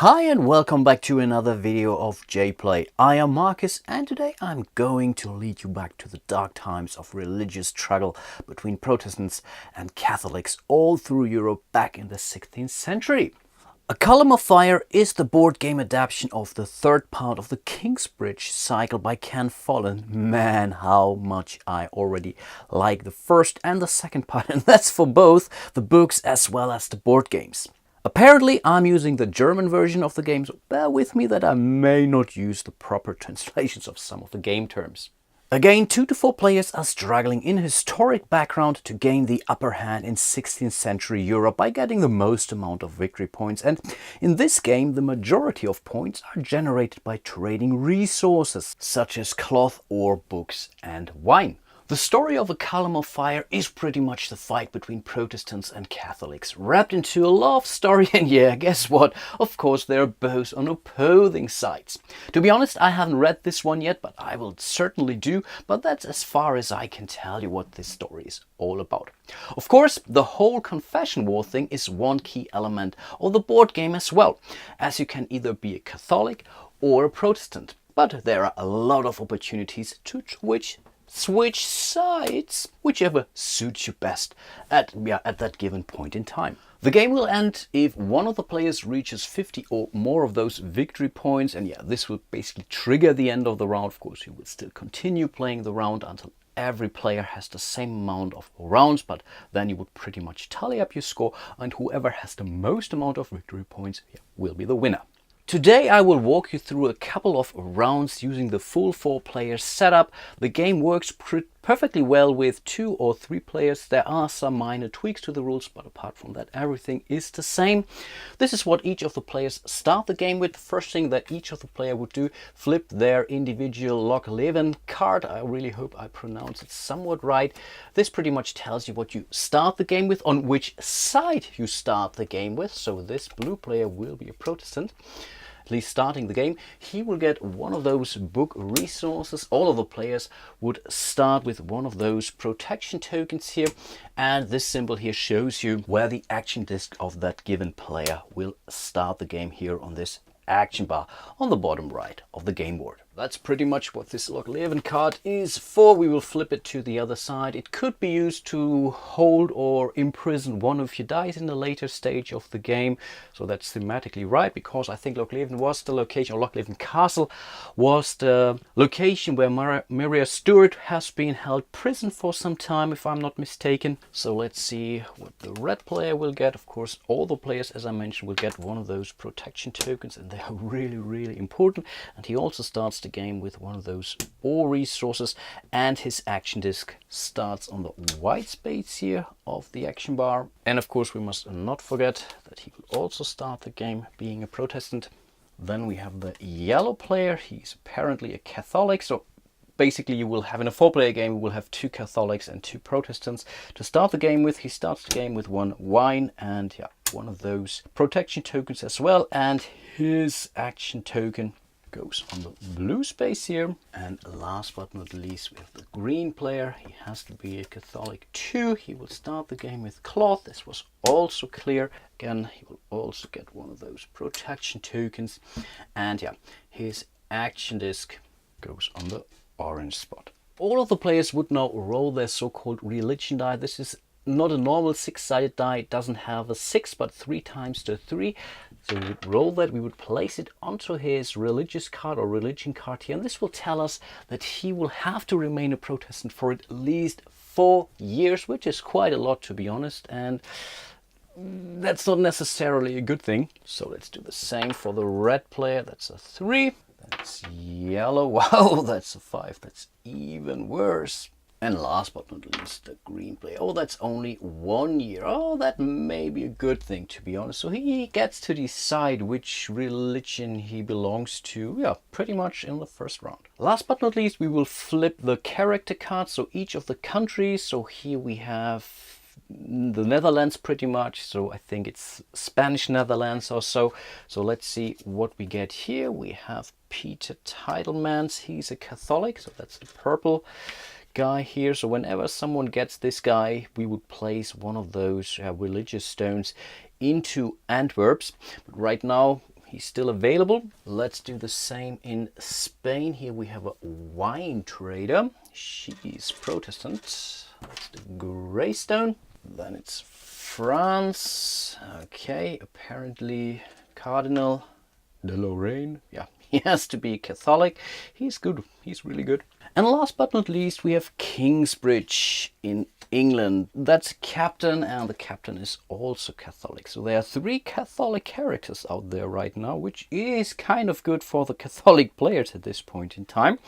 Hi and welcome back to another video of jPlay. I am Marcus and today I'm going to lead you back to the dark times of religious struggle between Protestants and Catholics all through Europe back in the 16th century. A Column of Fire is the board game adaptation of the third part of the Kingsbridge cycle by Ken Follett. Man, how much I already like the first and the second part, and that's for both the books as well as the board games. Apparently I'm using the German version of the game, so bear with me that I may not use the proper translations of some of the game terms. Again, 2 to 4 players are struggling in historic background to gain the upper hand in 16th century Europe by getting the most amount of victory points, and in this game the majority of points are generated by trading resources such as cloth or books and wine. The story of A Column of Fire is pretty much the fight between Protestants and Catholics, wrapped into a love story, and yeah, guess what? Of course they're both on opposing sides. To be honest, I haven't read this one yet, but I will certainly do, but that's as far as I can tell you what this story is all about. Of course, the whole confession war thing is one key element of the board game as well, as you can either be a Catholic or a Protestant, but there are a lot of opportunities to switch sides, whichever suits you best at that given point in time. The game will end if one of the players reaches 50 or more of those victory points, and yeah, this will basically trigger the end of the round. Of course, you will still continue playing the round until every player has the same amount of rounds, but then you would pretty much tally up your score, and whoever has the most amount of victory points will be the winner. Today I will walk you through a couple of rounds using the full 4-player setup. The game works perfectly well with 2 or 3 players. There are some minor tweaks to the rules, but apart from that everything is the same. This is what each of the players start the game with. The first thing that each of the player would do, flip their individual Loch Leven card. I really hope I pronounce it somewhat right. This pretty much tells you what you start the game with, on which side you start the game with. So this blue player will be a Protestant, at least starting the game. He will get one of those book resources. All of the players would start with one of those protection tokens here, and this symbol here shows you where the action disc of that given player will start the game here on this action bar on the bottom right of the game board. That's pretty much what this Loch Leven card is for. We will flip it to the other side. It could be used to hold or imprison one of your dice in the later stage of the game. So that's thematically right, because I think Loch Leven was the location, or Loch Leven Castle was the location where Maria Stuart has been held prison for some time, if I'm not mistaken. So let's see what the red player will get. Of course, all the players, as I mentioned, will get one of those protection tokens, and they are really, really important. And he also starts the game with one of those ore resources, and his action disc starts on the white space here of the action bar. And of course we must not forget that he will also start the game being a Protestant. Then we have the yellow player. He's apparently a Catholic, so basically you will have, in a 4-player game, you will have 2 Catholics and 2 Protestants to start the game with. He starts the game with 1 wine and one of those protection tokens as well, and his action token goes on the blue space here. And last but not least, we have the green player. He has to be a Catholic too. He will start the game with cloth. This was also clear. Again, he will also get one of those protection tokens, and his action disc goes on the orange spot. All of the players would now roll their so-called religion die. This is not a normal 6-sided die. It doesn't have a 6 but 3 times the 3. So we would roll that, we would place it onto his religious card or religion card here, and this will tell us that he will have to remain a Protestant for at least 4 years, which is quite a lot, to be honest, and that's not necessarily a good thing. So let's do the same for the red player. That's a 3. That's yellow. Wow, that's a 5. That's even worse. And last but not least, the green player. Oh, that's only 1 year. Oh, that may be a good thing, to be honest. So he gets to decide which religion he belongs to, pretty much in the first round. Last but not least, we will flip the character cards, so each of the countries. So here we have the Netherlands pretty much, so I think it's Spanish Netherlands or so. So let's see what we get here. We have Peter Titlemans. He's a Catholic, so that's the purple guy here. So whenever someone gets this guy, we would place one of those religious stones into Antwerp. But right now he's still available. Let's do the same in Spain. Here we have a wine trader. She's Protestant. That's the Greystone. Then it's France. Okay, apparently Cardinal de Lorraine. Yeah, he has to be Catholic. He's good. He's really good. And last but not least, we have Kingsbridge in England. That's captain, and the captain is also Catholic. So there are 3 Catholic characters out there right now, which is kind of good for the Catholic players at this point in time.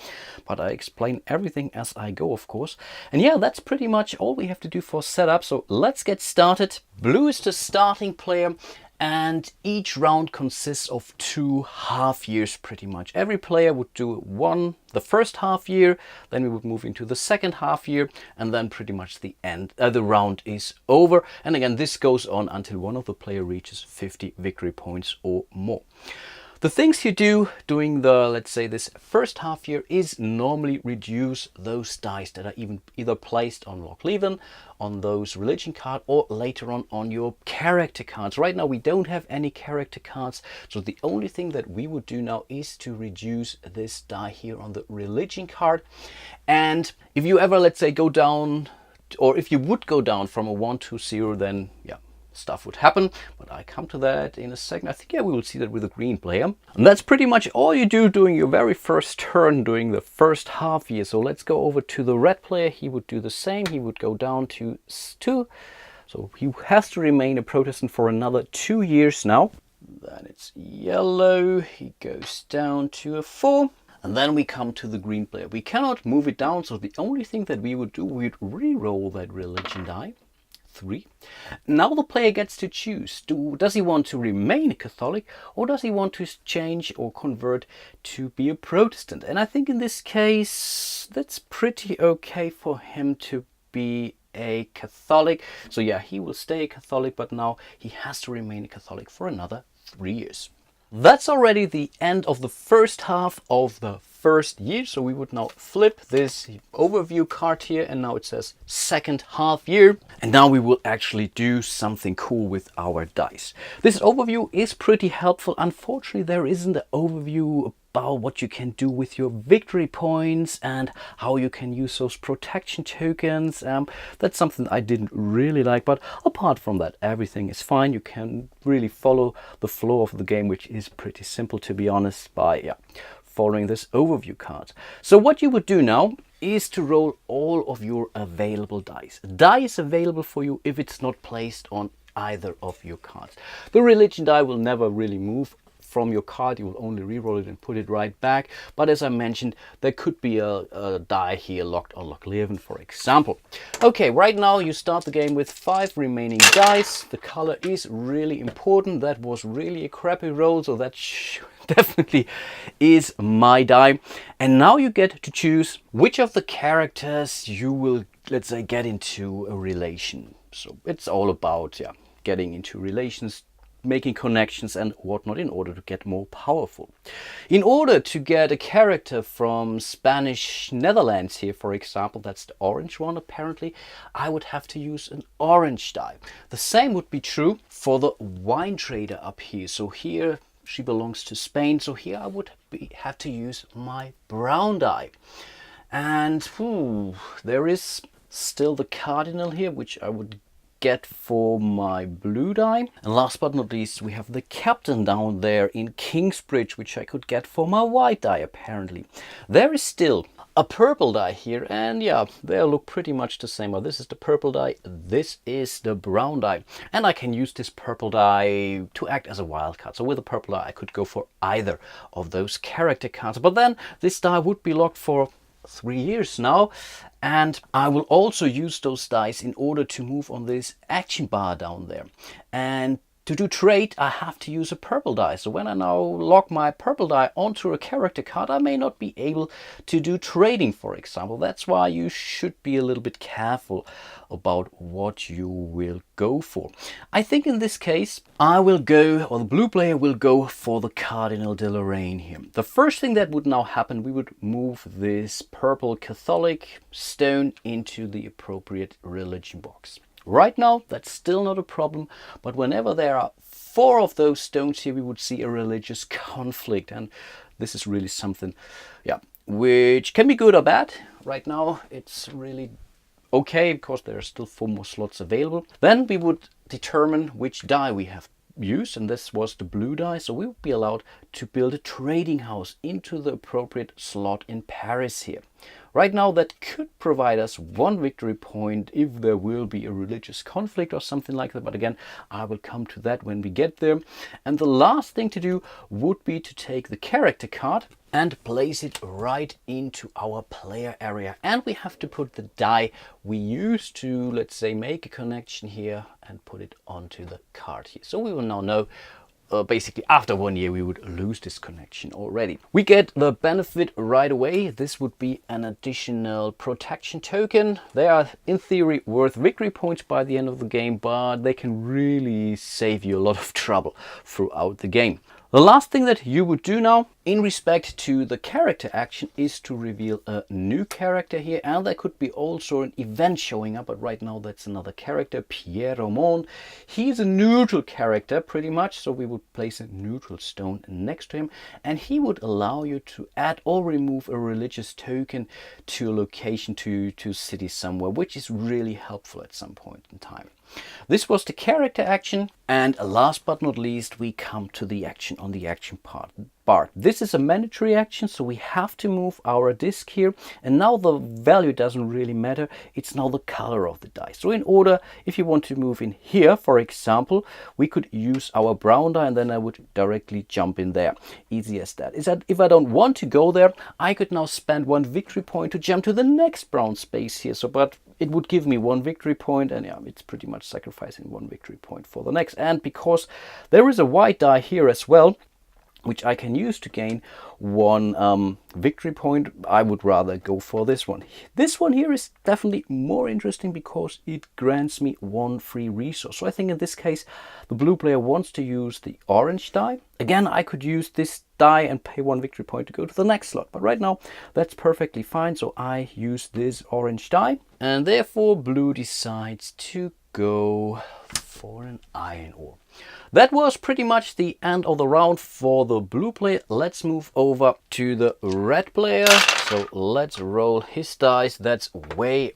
But I explain everything as I go, of course. And yeah, that's pretty much all we have to do for setup. So let's get started. Blue is the starting player. And each round consists of 2 half years pretty much. Every player would do the first half year, then we would move into the second half year, and then pretty much the round is over. And again, this goes on until one of the player reaches 50 victory points or more. The things you do during the, let's say, this first half year is normally reduce those dice that are either placed on Loch Leven, on those religion card, or later on your character cards. Right now we don't have any character cards, so the only thing that we would do now is to reduce this die here on the religion card. And if you ever, let's say, go down, or if you would go down from a 1 to 0, then yeah, stuff would happen, but I come to that in a second. I think, yeah, we will see that with a green player. And that's pretty much all you do during your very first turn during the first half year. So let's go over to the red player. He would do the same. He would go down to 2. So he has to remain a Protestant for another 2 years now. Then it's yellow. He goes down to a 4. And then we come to the green player. We cannot move it down, so the only thing that we would do, we'd re-roll that religion die. 3. Now the player gets to choose. Does he want to remain a Catholic, or does he want to change or convert to be a Protestant? And I think in this case that's pretty okay for him to be a Catholic. So yeah, he will stay a Catholic, but now he has to remain a Catholic for another 3 years. That's already the end of the first half of the first year. So we would now flip this overview card here, and now it says second half year. And now we will actually do something cool with our dice. This overview is pretty helpful. Unfortunately, there isn't an overview about what you can do with your victory points and how you can use those protection tokens. That's something I didn't really like, but apart from that, everything is fine. You can really follow the flow of the game, which is pretty simple, to be honest, by following this overview card. So what you would do now is to roll all of your available dice. Die is available for you if it's not placed on either of your cards. The religion die will never really move from your card. You will only re-roll it and put it right back. But as I mentioned, there could be a die here locked on Loch Leven, for example. Okay, right now you start the game with 5 remaining dice. The color is really important. That was really a crappy roll, so that definitely is my die. And now you get to choose which of the characters you will, let's say, get into a relation. So it's all about getting into relations, making connections and whatnot in order to get more powerful. In order to get a character from Spanish Netherlands here, for example, that's the orange one apparently, I would have to use an orange die. The same would be true for the wine trader up here. So here she belongs to Spain, so here I would have to use my brown die. And there is still the cardinal here, which I would get for my blue die. And last but not least, we have the captain down there in Kingsbridge, which I could get for my white die apparently. There is still a purple die here, and yeah, they look pretty much the same. But this is the purple die, this is the brown die, and I can use this purple die to act as a wild card. So with a purple die I could go for either of those character cards, but then this die would be locked for 3 years now, and I will also use those dice in order to move on this action bar down there. And to do trade, I have to use a purple die. So when I now lock my purple die onto a character card, I may not be able to do trading, for example. That's why you should be a little bit careful about what you will go for. I think in this case, I will go, or the blue player will go for the Cardinal de Lorraine here. The first thing that would now happen, we would move this purple Catholic stone into the appropriate religion box. Right now, that's still not a problem, but whenever there are 4 of those stones here we would see a religious conflict, and this is really something, yeah, which can be good or bad. Right now it's really okay because there are still 4 more slots available. Then we would determine which die we have used, and this was the blue die, so we would be allowed to build a trading house into the appropriate slot in Paris here. Right now that could provide us 1 victory point if there will be a religious conflict or something like that, but again I will come to that when we get there. And the last thing to do would be to take the character card and place it right into our player area, and we have to put the die we used to, let's say, make a connection here and put it onto the card here. So we will now know basically after 1 year we would lose this connection already. We get the benefit right away. This would be an additional protection token. They are in theory worth victory points by the end of the game, but they can really save you a lot of trouble throughout the game. The last thing that you would do now in respect to the character action is to reveal a new character here, and there could be also an event showing up, but right now that's another character, Pierre Romand. He's a neutral character pretty much, so we would place a neutral stone next to him, and he would allow you to add or remove a religious token to a location, to a city somewhere, which is really helpful at some point in time. This was the character action, and last but not least we come to the action on the action part. This is a mandatory action, so we have to move our disc here, and now the value doesn't really matter, it's now the color of the die. So in order, if you want to move in here, for example, we could use our brown die and then I would directly jump in there. Easy as that. Is that if I don't want to go there, I could now spend 1 victory point to jump to the next brown space here. So but it would give me 1 victory point, and yeah, it's pretty much sacrificing 1 victory point for the next. And because there is a white die here as well, which I can use to gain 1 victory point, I would rather go for this one. This one here is definitely more interesting because it grants me 1 free resource. So I think in this case the blue player wants to use the orange die. Again, I could use this die and pay 1 victory point to go to the next slot, but right now that's perfectly fine, so I use this orange die, and therefore blue decides to go for an iron ore. That was pretty much the end of the round for the blue player. Let's move over to the red player. So let's roll his dice. That's way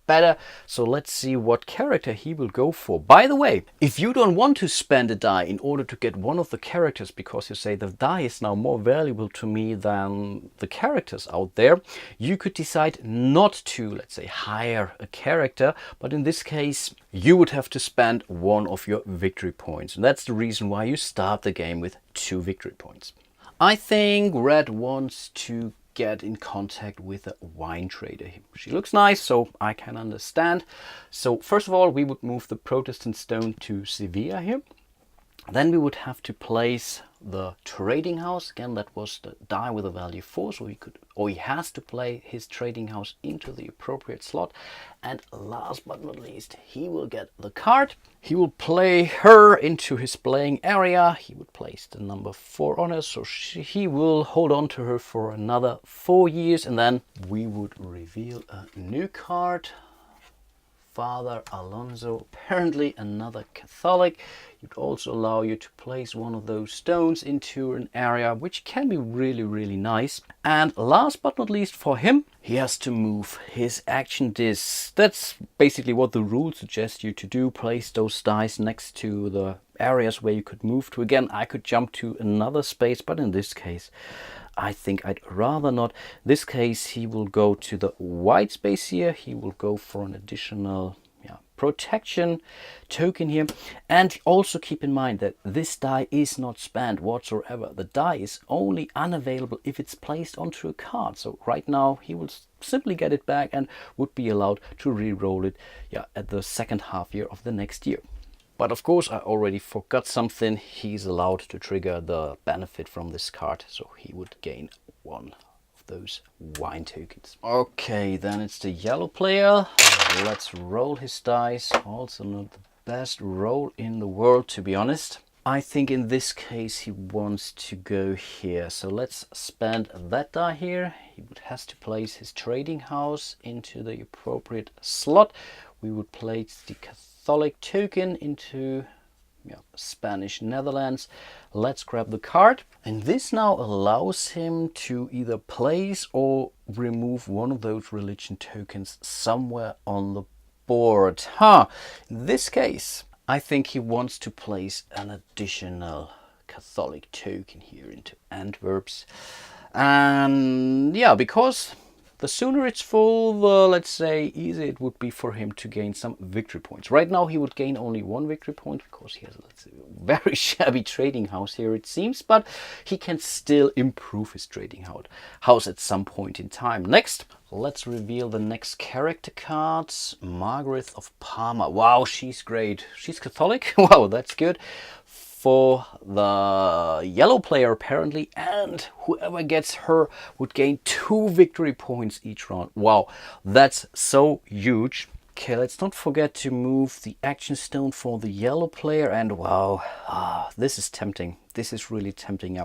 better. So let's see what character he will go for. By the way, if you don't want to spend a die in order to get one of the characters because you say the die is now more valuable to me than the characters out there, you could decide not to, let's say, hire a character, but in this case you would have to spend 1 of your victory points, and that's the reason why you start the game with 2 victory points. I think red wants to get in contact with a wine trader. She looks nice, so I can understand. So first of all, we would move the Protestant stone to Sevilla here. Then we would have to place the trading house. Again, that was the die with a value 4, so he has to play his trading house into the appropriate slot. And last but not least, he will get the card. He will play her into his playing area. He would place the number 4 on her, so he will hold on to her for another 4 years, and then we would reveal a new card. Father Alonso, apparently another Catholic. It would also allow you to place 1 of those stones into an area, which can be really nice. And last but not least for him, he has to move his action disc. That's basically what the rules suggest you to do. Place those dice next to the areas where you could move to. Again, I could jump to another space, but in this case I think I'd rather not. In this case he will go to the white space here. He will go for an additional protection token here, and also keep in mind that this die is not spent whatsoever. The die is only unavailable if it's placed onto a card. So right now he will simply get it back and would be allowed to re-roll it at the second half year of the next year. But of course I already forgot something. He's allowed to trigger the benefit from this card, so he would gain 1 of those wine tokens. Okay, then it's the yellow player. Let's roll his dice. Also not the best roll in the world, to be honest. I think in this case he wants to go here. So let's spend that die here. He has to place his trading house into the appropriate slot. We would place the Catholic token into Spanish Netherlands. Let's grab the card. And this now allows him to either place or remove one of those religion tokens somewhere on the board. In this case, I think he wants to place an additional Catholic token here into Antwerp's. And yeah, because the sooner it's full, the, let's say, easier it would be for him to gain some victory points. Right now he would gain only 1 victory point because he has, let's say, a very shabby trading house here, it seems, but he can still improve his trading house at some point in time. Next, let's reveal the next character cards. Margaret of Parma. Wow, she's great. She's Catholic. Wow, that's good. For the yellow player apparently, and whoever gets her would gain 2 victory points each round. Wow, that's so huge. Okay, let's not forget to move the action stone for the yellow player, and wow, this is tempting. This is really tempting.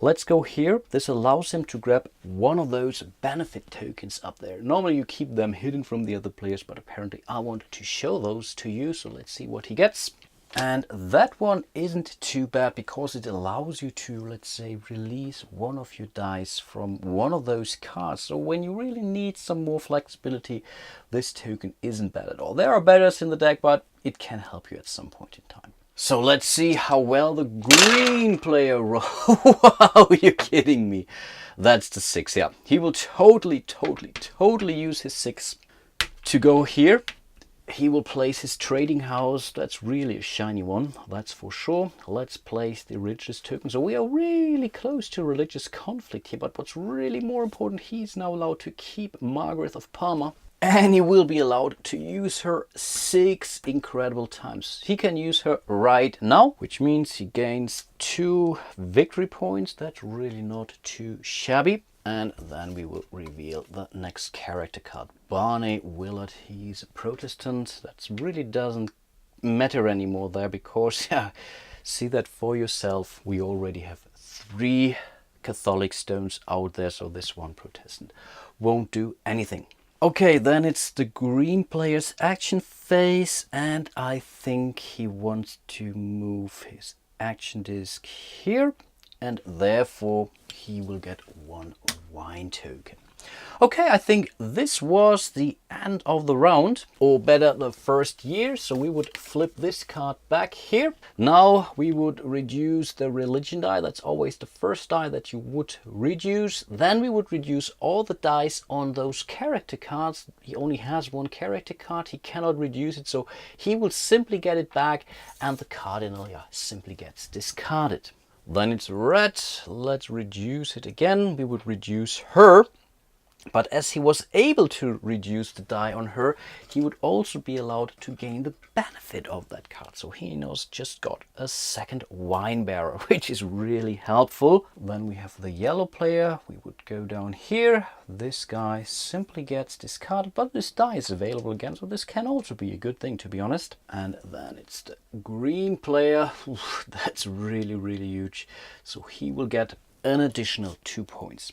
Let's go here. This allows him to grab one of those benefit tokens up there. Normally you keep them hidden from the other players, but apparently I wanted to show those to you, so let's see what he gets. And that one isn't too bad because it allows you to, let's say, release one of your dice from one of those cards. So when you really need some more flexibility, this token isn't bad at all. There are betters in the deck, but it can help you at some point in time. So let's see how well the green player rolls. Wow, you're kidding me. That's the 6, yeah. He will totally use his 6 to go here. He will place his trading house. That's really a shiny one, that's for sure. Let's place the religious token. So we are really close to religious conflict here, but what's really more important, he's now allowed to keep Margaret of Parma, and he will be allowed to use her 6 incredible times. He can use her right now, which means he gains 2 victory points. That's really not too shabby. And then we will reveal the next character card. Barney Willard, he's a Protestant. That really doesn't matter anymore there because, yeah, see that for yourself. We already have 3 Catholic stones out there, so this one Protestant won't do anything. Okay, then it's the green player's action phase, and I think he wants to move his action disc here, and therefore he will get 1 wine token. Okay, I think this was the end of the round, or better, the first year. So we would flip this card back here. Now we would reduce the religion die. That's always the first die that you would reduce. Then we would reduce all the dice on those character cards. He only has 1 character card. He cannot reduce it, so he will simply get it back, and the cardinal simply gets discarded. Then it's red. Let's reduce it again. We would reduce her. But as he was able to reduce the die on her, he would also be allowed to gain the benefit of that card. So he knows just got a 2nd wine bearer, which is really helpful. Then we have the yellow player. We would go down here. This guy simply gets discarded, but this die is available again. So this can also be a good thing, to be honest. And then it's the green player. Oof, that's really huge. So he will get an additional 2 points.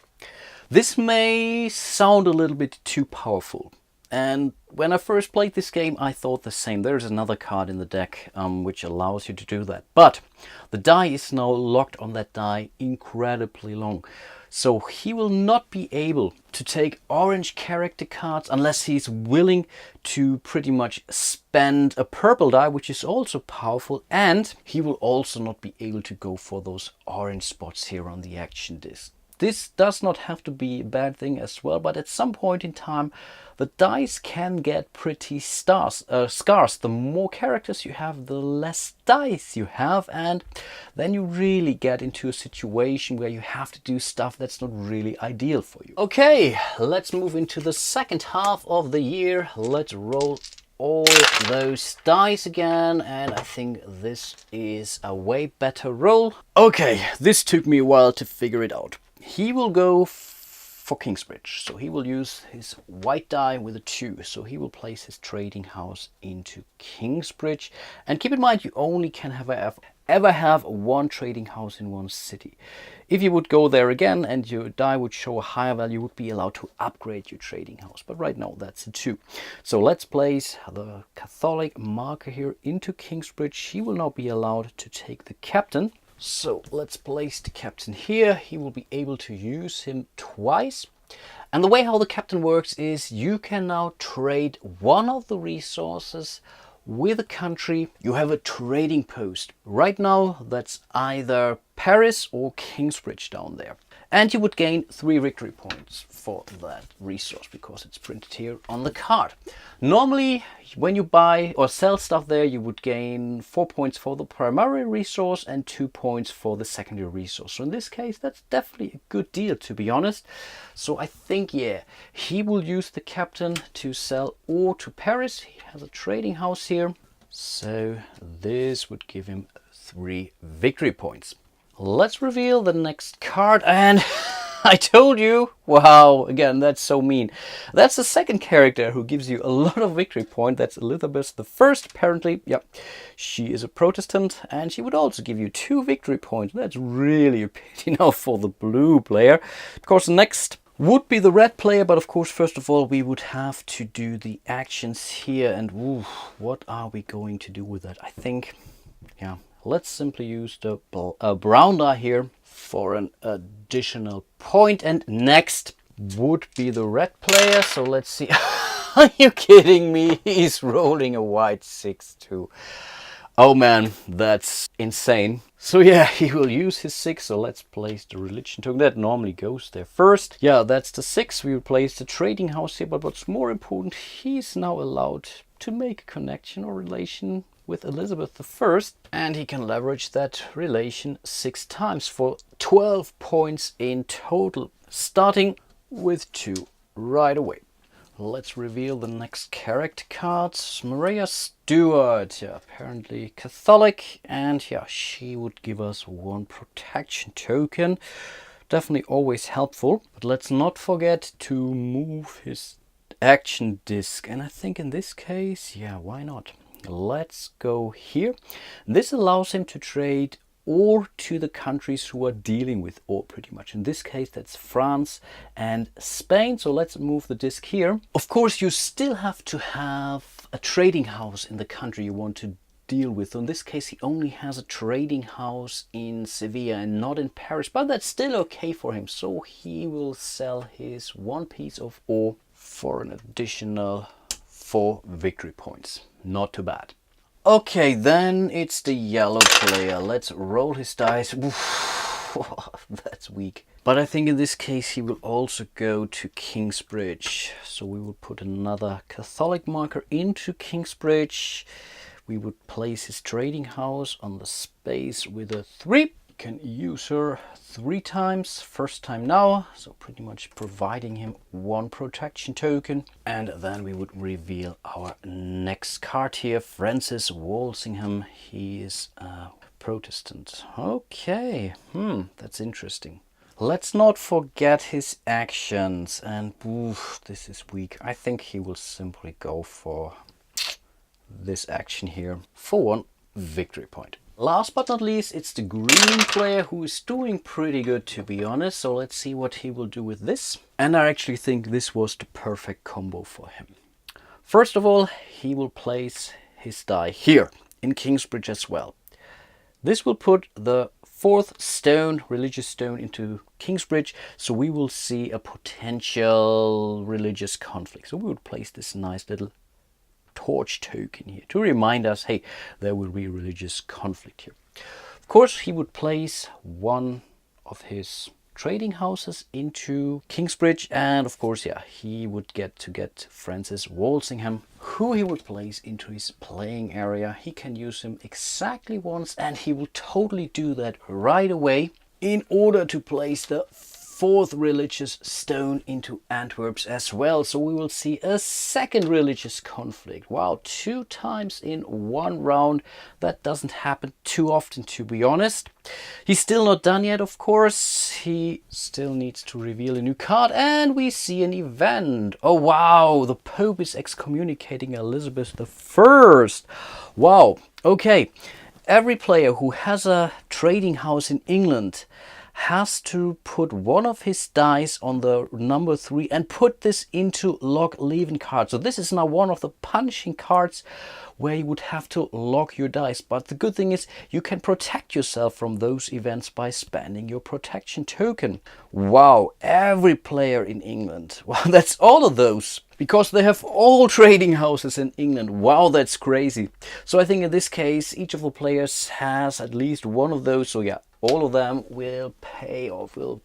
This may sound a little bit too powerful, and when I first played this game I thought the same. There's another card in the deck which allows you to do that, but the die is now locked on that die incredibly long. So he will not be able to take orange character cards unless he's willing to pretty much spend a purple die, which is also powerful, and he will also not be able to go for those orange spots here on the action disc. This does not have to be a bad thing as well, but at some point in time the dice can get pretty scarce. The more characters you have, the less dice you have, and then you really get into a situation where you have to do stuff that's not really ideal for you. Okay, let's move into the second half of the year. Let's roll all those dice again, and I think this is a way better roll. Okay, this took me a while to figure it out. He will go for Kingsbridge, so he will use his white die with a 2, so he will place his trading house into Kingsbridge. And keep in mind, you only can have ever have one trading house in one city. If you would go there again and your die would show a higher value, you would be allowed to upgrade your trading house. But right now that's a 2. So let's place the Catholic marker here into Kingsbridge. He will now be allowed to take the captain. So let's place the captain here. He will be able to use him twice. And the way how the captain works is you can now trade one of the resources with a country. You have a trading post. Right now that's either Paris or Kingsbridge down there. And you would gain 3 victory points for that resource because it's printed here on the card. Normally, when you buy or sell stuff there, you would gain 4 points for the primary resource and 2 points for the secondary resource. So in this case, that's definitely a good deal, to be honest. So I think, yeah, he will use the captain to sell or to Paris. He has a trading house here. So this would give him 3 victory points. Let's reveal the next card, and I told you, wow, again, that's so mean. That's the second character who gives you a lot of victory point. That's Elizabeth the First, apparently. Yeah, she is a Protestant, and she would also give you 2 victory points. That's really a pity now for the blue player. Of course, next would be the red player, but of course, first of all, we would have to do the actions here, and ooh, what are we going to do with that? I think, yeah, let's simply use the brown die here for an additional point. And next would be the red player. So let's see. Are you kidding me? He's rolling a white 6-2. Oh man, that's insane. So yeah, he will use his 6. So let's place the religion token. That normally goes there first. Yeah, that's the 6. We will place the trading house here. But what's more important, he's now allowed to make a connection or relation with Elizabeth I, and he can leverage that relation 6 times for 12 points in total, starting with 2 right away. Let's reveal the next character cards. Maria Stuart, yeah, apparently Catholic, and yeah, she would give us 1 protection token. Definitely always helpful, but let's not forget to move his action disc, and I think in this case, yeah, why not? Let's go here. This allows him to trade or to the countries who are dealing with ore, pretty much. In this case, that's France and Spain. So let's move the disc here. Of course, you still have to have a trading house in the country you want to deal with. So in this case, he only has a trading house in Sevilla and not in Paris, but that's still okay for him. So he will sell his 1 piece of ore for an additional 4 victory points. Not too bad. Okay, then it's the yellow player. Let's roll his dice. That's weak. But I think in this case he will also go to Kingsbridge. So we will put another Catholic marker into Kingsbridge. We would place his trading house on the space with a 3. Can use her 3 times, first time now, so pretty much providing him 1 protection token. And then we would reveal our next card here, Francis Walsingham. He is a Protestant. Okay, that's interesting. Let's not forget his actions, and oof, this is weak. I think he will simply go for this action here for 1 victory point. Last but not least, it's the green player who is doing pretty good, to be honest. So let's see what he will do with this. And I actually think this was the perfect combo for him. First of all, he will place his die here in Kingsbridge as well. This will put the 4th stone, religious stone, into Kingsbridge. So we will see a potential religious conflict. So we would place this nice little torch token here to remind us, hey, there will be religious conflict here. Of course, he would place 1 of his trading houses into Kingsbridge, and of course, yeah, he would get Francis Walsingham, who he would place into his playing area. He can use him exactly once, and he will totally do that right away in order to place the 4th religious stone into Antwerp as well. So we will see a 2nd religious conflict. Wow, 2 times in 1 round. That doesn't happen too often, to be honest. He's still not done yet, of course. He still needs to reveal a new card, and we see an event. Oh wow, the Pope is excommunicating Elizabeth I. Wow, okay. every player who has a trading house in England has to put one of his dice on the number 3 and put this into lock leaving card. So this is now one of the punishing cards where you would have to lock your dice. But the good thing is you can protect yourself from those events by spending your protection token. Wow, every player in England. Wow, that's all of those. Because they have all trading houses in England. Wow, that's crazy. So I think in this case, each of the players has at least one of those. So yeah, all of them will pay or will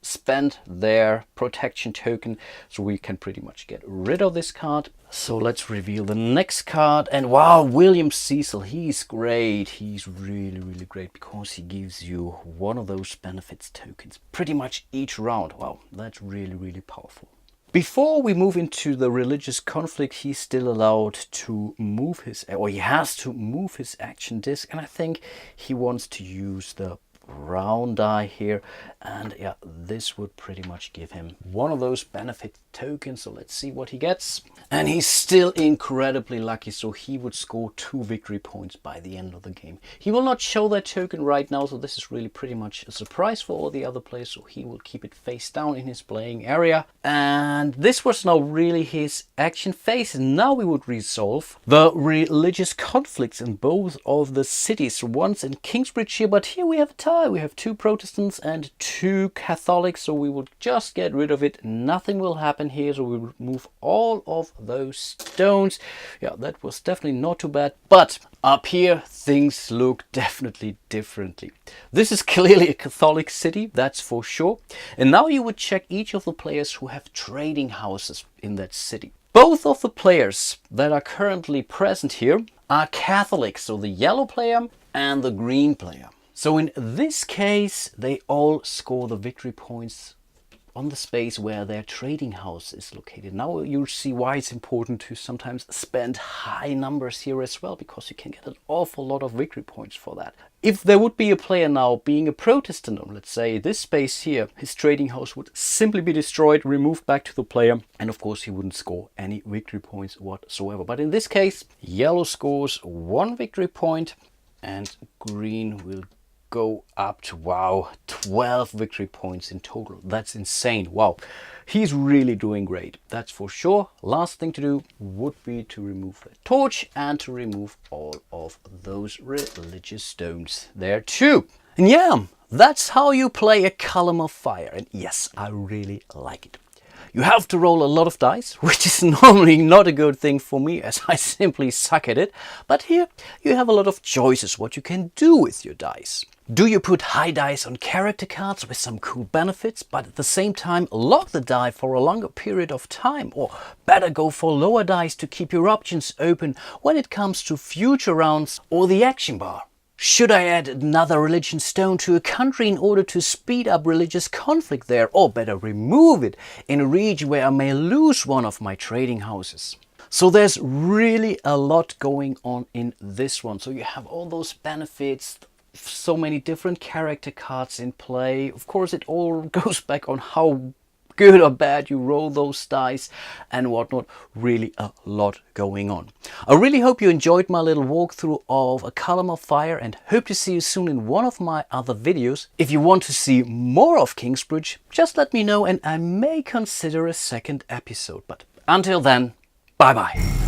spend their protection token, so we can pretty much get rid of this card. So let's reveal the next card. And wow, William Cecil, he's great. He's really great because he gives you one of those benefits tokens pretty much each round. Wow, that's really powerful. Before we move into the religious conflict, he's still allowed to move his, or he has to move his action disc, and I think he wants to use the brown die here, and yeah, this would pretty much give him one of those benefit tokens. So let's see what he gets. And he's still incredibly lucky, so he would score 2 victory points by the end of the game. He will not show that token right now, so this is really pretty much a surprise for all the other players, so he will keep it face down in his playing area. And this was now really his action phase. Now we would resolve the religious conflicts in both of the cities. Once in Kingsbridge here, but here we have a tie. We have 2 Protestants and 2 Catholics, so we would just get rid of it. Nothing will happen here, so we will remove all of those stones. Yeah, that was definitely not too bad, but up here things look definitely differently. This is clearly a Catholic city, that's for sure. And now you would check each of the players who have trading houses in that city. Both of the players that are currently present here are Catholics, so the yellow player and the green player. So in this case, they all score the victory points on the space where their trading house is located. Now you see why it's important to sometimes spend high numbers here as well, because you can get an awful lot of victory points for that. If there would be a player now being a Protestant on, let's say, this space here, his trading house would simply be destroyed, removed back to the player, and of course he wouldn't score any victory points whatsoever. But in this case, yellow scores 1 victory point and green will go up to, wow, 12 victory points in total. That's insane. Wow, he's really doing great, that's for sure. Last thing to do would be to remove the torch and to remove all of those religious stones there too. And yeah, that's how you play a Column of Fire, and yes, I really like it. You have to roll a lot of dice, which is normally not a good thing for me, as I simply suck at it. But here you have a lot of choices what you can do with your dice. Do you put high dice on character cards with some cool benefits, but at the same time lock the die for a longer period of time? Or better go for lower dice to keep your options open when it comes to future rounds or the action bar? Should I add another religion stone to a country in order to speed up religious conflict there, or better remove it in a region where I may lose one of my trading houses? So there's really a lot going on in this one. So you have all those benefits, so many different character cards in play. Of course, it all goes back on how good or bad you roll those dice and whatnot. Really a lot going on. I really hope you enjoyed my little walkthrough of A Column of Fire, and hope to see you soon in one of my other videos. If you want to see more of Kingsbridge, just let me know and I may consider a second episode. But until then, bye bye.